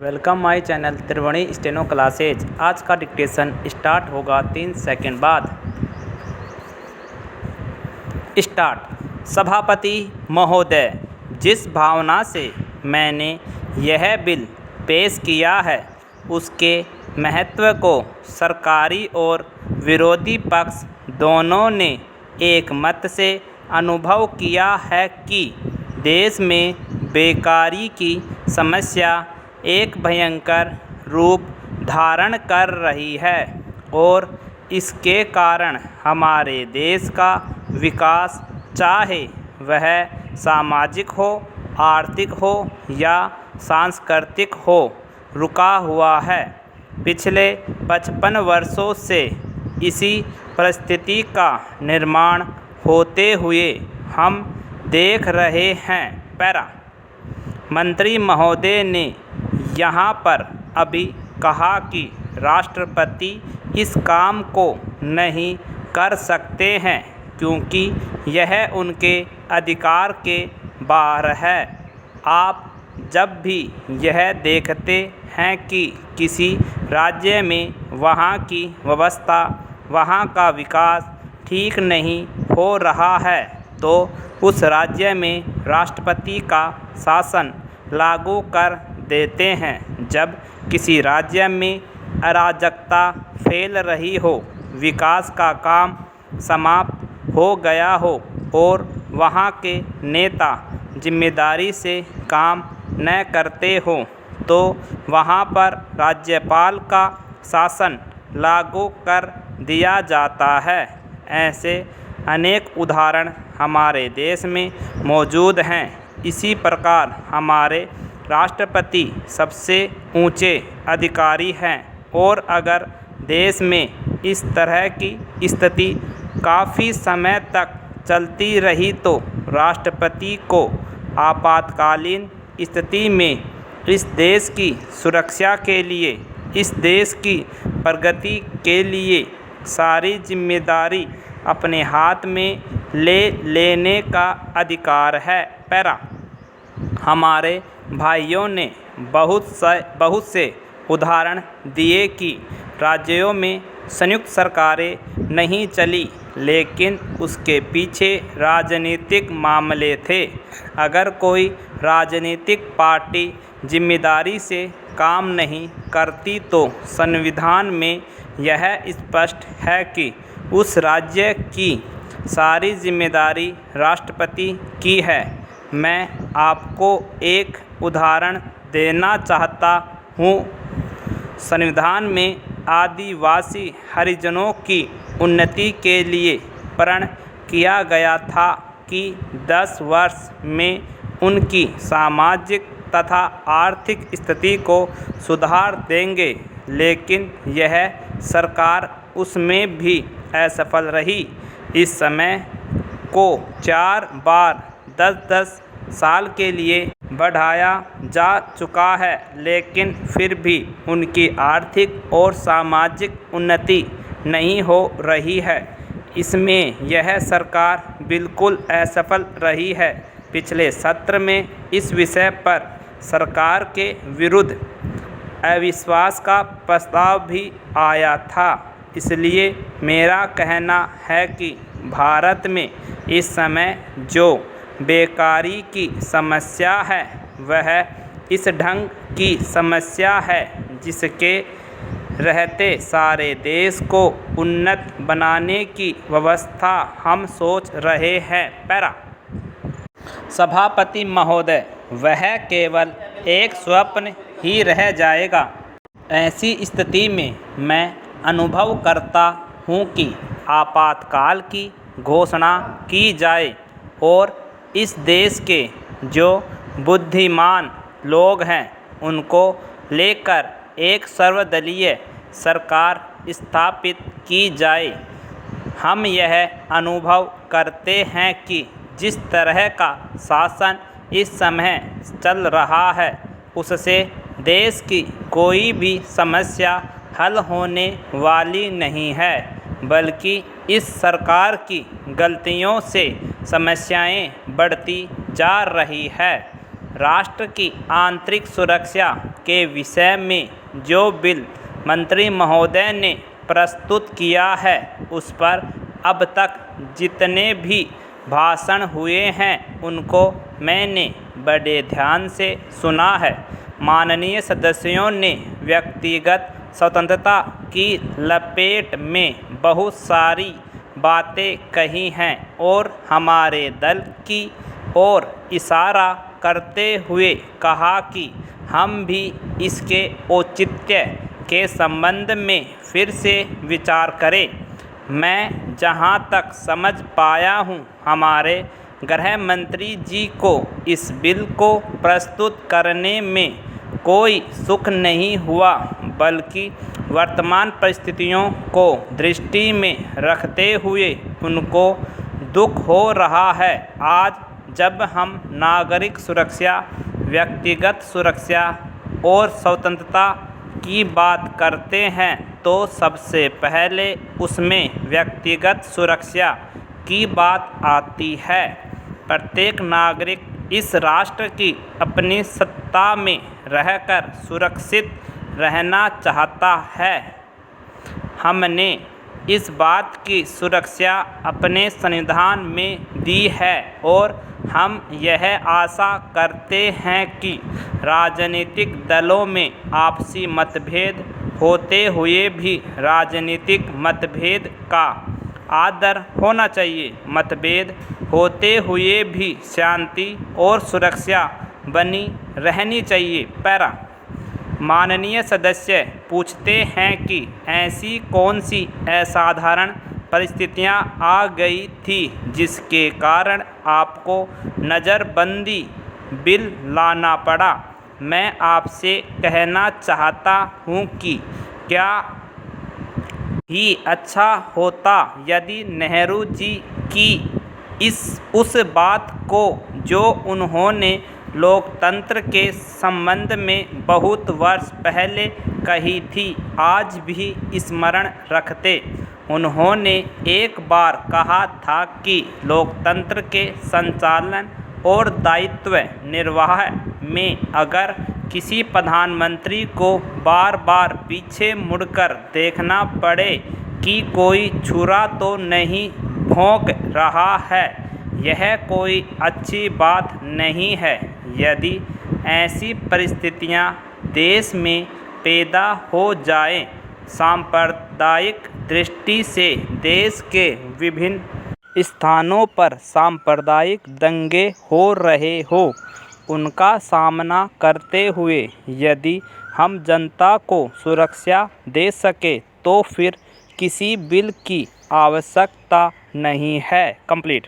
Welcome my channel Triveni steno classes. आज का dictation start होगा 3 सेकंड बाद। स्टार्ट। सभापति महोदय, जिस भावना से मैंने यह बिल पेश किया है उसके महत्व को सरकारी और विरोधी पक्ष दोनों ने एक मत से अनुभव किया है कि देश में बेकारी की समस्या एक भयंकर रूप धारण कर रही है और इसके कारण हमारे देश का विकास, चाहे वह सामाजिक हो, आर्थिक हो या सांस्कृतिक हो, रुका हुआ है। पिछले 55 वर्षों से इसी परिस्थिति का निर्माण होते हुए हम देख रहे हैं। पैरा। मंत्री महोदय ने यहाँ पर अभी कहा कि राष्ट्रपति इस काम को नहीं कर सकते हैं क्योंकि यह उनके अधिकार के बाहर है। आप जब भी यह देखते हैं कि किसी राज्य में वहाँ की व्यवस्था, वहाँ का विकास ठीक नहीं हो रहा है तो उस राज्य में राष्ट्रपति का शासन लागू कर देते हैं। जब किसी राज्य में अराजकता फैल रही हो, विकास का काम समाप्त हो गया हो और वहाँ के नेता जिम्मेदारी से काम न करते हो तो वहाँ पर राज्यपाल का शासन लागू कर दिया जाता है। ऐसे अनेक उदाहरण हमारे देश में मौजूद हैं। इसी प्रकार हमारे राष्ट्रपति सबसे ऊंचे अधिकारी हैं और अगर देश में इस तरह की स्थिति काफ़ी समय तक चलती रही तो राष्ट्रपति को आपातकालीन स्थिति में इस देश की सुरक्षा के लिए, इस देश की प्रगति के लिए सारी जिम्मेदारी अपने हाथ में ले लेने का अधिकार है। पैरा। हमारे भाइयों ने बहुत से उदाहरण दिए कि राज्यों में संयुक्त सरकारें नहीं चली लेकिन उसके पीछे राजनीतिक मामले थे। अगर कोई राजनीतिक पार्टी जिम्मेदारी से काम नहीं करती तो संविधान में यह स्पष्ट है कि उस राज्य की सारी जिम्मेदारी राष्ट्रपति की है। मैं आपको एक उदाहरण देना चाहता हूँ। संविधान में आदिवासी हरिजनों की उन्नति के लिए प्रण किया गया था कि 10 वर्ष में उनकी सामाजिक तथा आर्थिक स्थिति को सुधार देंगे, लेकिन यह सरकार उसमें भी असफल रही। इस समय को 4 बार 10-10 साल के लिए बढ़ाया जा चुका है, लेकिन फिर भी उनकी आर्थिक और सामाजिक उन्नति नहीं हो रही है। इसमें यह सरकार बिल्कुल असफल रही है। पिछले सत्र में इस विषय पर सरकार के विरुद्ध अविश्वास का प्रस्ताव भी आया था। इसलिए मेरा कहना है कि भारत में इस समय जो बेकारी की समस्या है वह इस ढंग की समस्या है जिसके रहते सारे देश को उन्नत बनाने की व्यवस्था हम सोच रहे हैं। पैरा। सभापति महोदय, वह केवल एक स्वप्न ही रह जाएगा। ऐसी स्थिति में मैं अनुभव करता हूँ कि आपातकाल की घोषणा की जाए और इस देश के जो बुद्धिमान लोग हैं उनको लेकर एक सर्वदलीय सरकार स्थापित की जाए। हम यह अनुभव करते हैं कि जिस तरह का शासन इस समय चल रहा है उससे देश की कोई भी समस्या हल होने वाली नहीं है, बल्कि इस सरकार की गलतियों से समस्याएं बढ़ती जा रही है। राष्ट्र की आंतरिक सुरक्षा के विषय में जो बिल मंत्री महोदय ने प्रस्तुत किया है उस पर अब तक जितने भी भाषण हुए हैं उनको मैंने बड़े ध्यान से सुना है। माननीय सदस्यों ने व्यक्तिगत स्वतंत्रता की लपेट में बहुत सारी बातें कही हैं और हमारे दल की ओर इशारा करते हुए कहा कि हम भी इसके औचित्य के संबंध में फिर से विचार करें। मैं जहां तक समझ पाया हूं, हमारे गृह मंत्री जी को इस बिल को प्रस्तुत करने में कोई सुख नहीं हुआ, बल्कि वर्तमान परिस्थितियों को दृष्टि में रखते हुए उनको दुख हो रहा है। आज जब हम नागरिक सुरक्षा, व्यक्तिगत सुरक्षा और स्वतंत्रता की बात करते हैं तो सबसे पहले उसमें व्यक्तिगत सुरक्षा की बात आती है। प्रत्येक नागरिक इस राष्ट्र की अपनी सत्ता में रहकर सुरक्षित रहना चाहता है। हमने इस बात की सुरक्षा अपने संविधान में दी है और हम यह आशा करते हैं कि राजनीतिक दलों में आपसी मतभेद होते हुए भी राजनीतिक मतभेद का आदर होना चाहिए। मतभेद होते हुए भी शांति और सुरक्षा बनी रहनी चाहिए। पैरा। माननीय सदस्य पूछते हैं कि ऐसी कौन सी असाधारण परिस्थितियां आ गई थी जिसके कारण आपको नज़रबंदी बिल लाना पड़ा। मैं आपसे कहना चाहता हूं कि क्या ही अच्छा होता यदि नेहरू जी की उस बात को जो उन्होंने लोकतंत्र के संबंध में बहुत वर्ष पहले कही थी आज भी स्मरण रखते। उन्होंने एक बार कहा था कि लोकतंत्र के संचालन और दायित्व निर्वाह में अगर किसी प्रधानमंत्री को बार बार पीछे मुड़कर देखना पड़े कि कोई छुरा तो नहीं भौंक रहा है, यह कोई अच्छी बात नहीं है। यदि ऐसी परिस्थितियां देश में पैदा हो जाएं, सांप्रदायिक दृष्टि से देश के विभिन्न स्थानों पर सांप्रदायिक दंगे हो रहे हो, उनका सामना करते हुए यदि हम जनता को सुरक्षा दे सके तो फिर किसी बिल की आवश्यकता नहीं है। कंप्लीट।